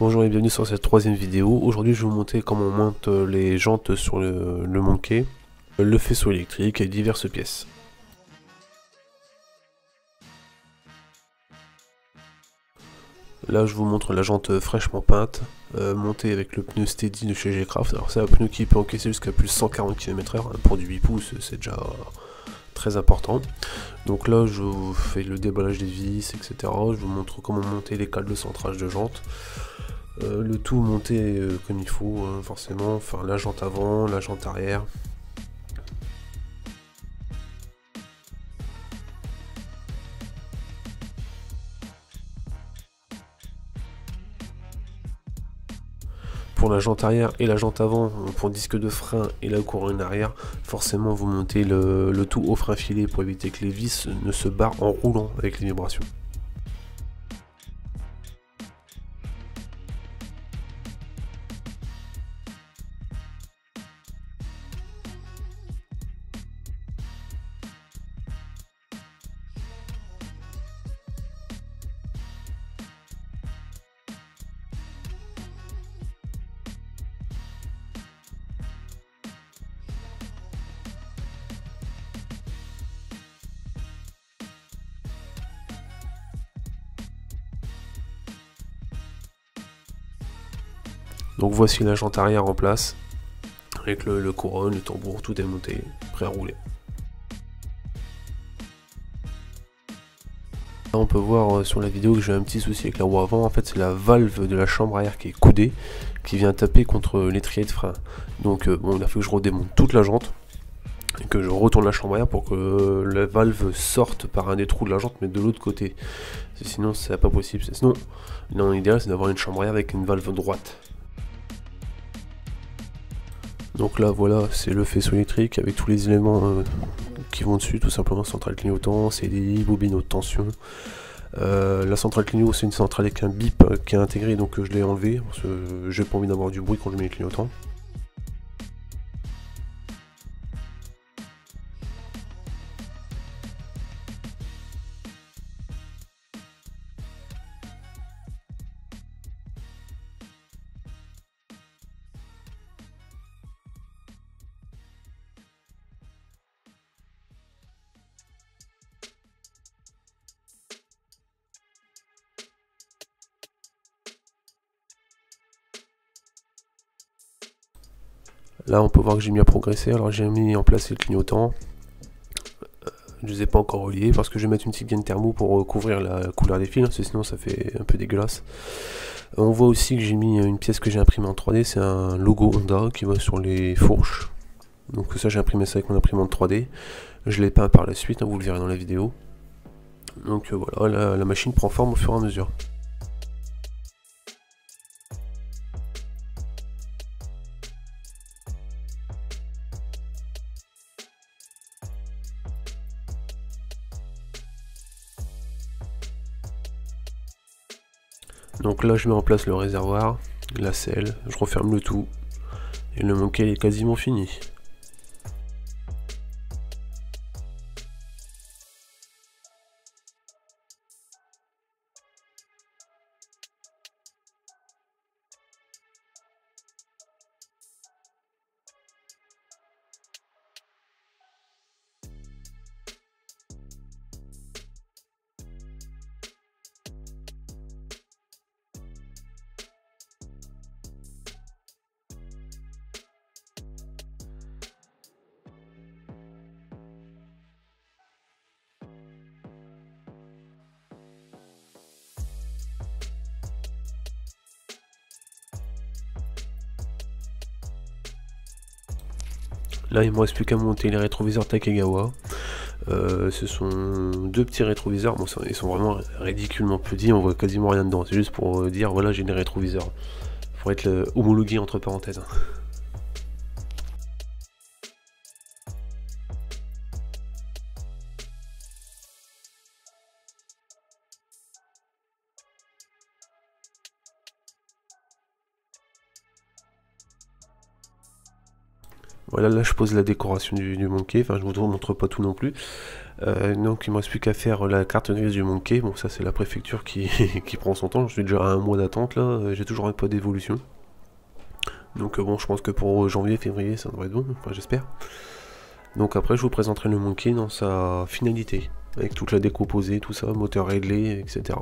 Bonjour et bienvenue sur cette troisième vidéo. Aujourd'hui je vais vous montrer comment on monte les jantes sur le Monkey, le faisceau électrique et diverses pièces. Là je vous montre la jante fraîchement peinte, montée avec le pneu Steady de chez G-Craft. Alors c'est un pneu qui peut encaisser jusqu'à plus de 140 km/h, pour du 8 pouces c'est déjà très important. Donc là je vous fais le déballage des vis, etc. Je vous montre comment monter les cales de centrage de jantes. Le tout monté comme il faut, forcément, enfin la jante avant, la jante arrière. Pour la jante arrière et la jante avant, pour le disque de frein et la couronne arrière, forcément vous montez le tout au frein filé pour éviter que les vis ne se barrent en roulant avec les vibrations. Donc voici la jante arrière en place, avec le couronne, le tambour, tout est monté, prêt à rouler. Là on peut voir sur la vidéo que j'ai un petit souci avec la roue avant. En fait c'est la valve de la chambre arrière qui est coudée, qui vient taper contre l'étrier de frein. Donc bon, il a fallu que je redémonte toute la jante, et que je retourne la chambre arrière pour que la valve sorte par un des trous de la jante, mais de l'autre côté. Sinon c'est pas possible. Sinon, l'idéal c'est d'avoir une chambre arrière avec une valve droite. Donc là voilà, c'est le faisceau électrique avec tous les éléments qui vont dessus, tout simplement centrale clignotant, CDI, bobine haute tension. La centrale clignotant c'est une centrale avec un bip qui est intégré, donc je l'ai enlevé parce que j'ai pas envie d'avoir du bruit quand je mets les clignotants. Là on peut voir que j'ai mis à progresser, alors j'ai mis en place les clignotants. Je les ai pas encore reliés parce que je vais mettre une petite gaine thermo pour couvrir la couleur des fils, sinon ça fait un peu dégueulasse. On voit aussi que j'ai mis une pièce que j'ai imprimée en 3D, c'est un logo Honda qui va sur les fourches. Donc ça j'ai imprimé ça avec mon imprimante 3D. Je l'ai peint par la suite, vous le verrez dans la vidéo. Donc voilà, la machine prend forme au fur et à mesure. Donc là je mets en place le réservoir, la selle, je referme le tout, et le Monkey est quasiment fini. Là il me reste plus qu'à monter les rétroviseurs Takegawa. Ce sont deux petits rétroviseurs, bon, ils sont vraiment ridiculement petits, on voit quasiment rien dedans, c'est juste pour dire voilà j'ai des rétroviseurs. Pour être homologué entre parenthèses. Voilà, là je pose la décoration du Monkey, enfin je vous montre pas tout non plus. Donc il me reste plus qu'à faire la carte grise du Monkey. Bon, ça c'est la préfecture qui, qui prend son temps. Je suis déjà à un mois d'attente là, j'ai toujours pas d'évolution. Donc bon, je pense que pour janvier, février, ça devrait être bon, enfin j'espère. Donc après, je vous présenterai le Monkey dans sa finalité, avec toute la décomposée, tout ça, moteur réglé, etc.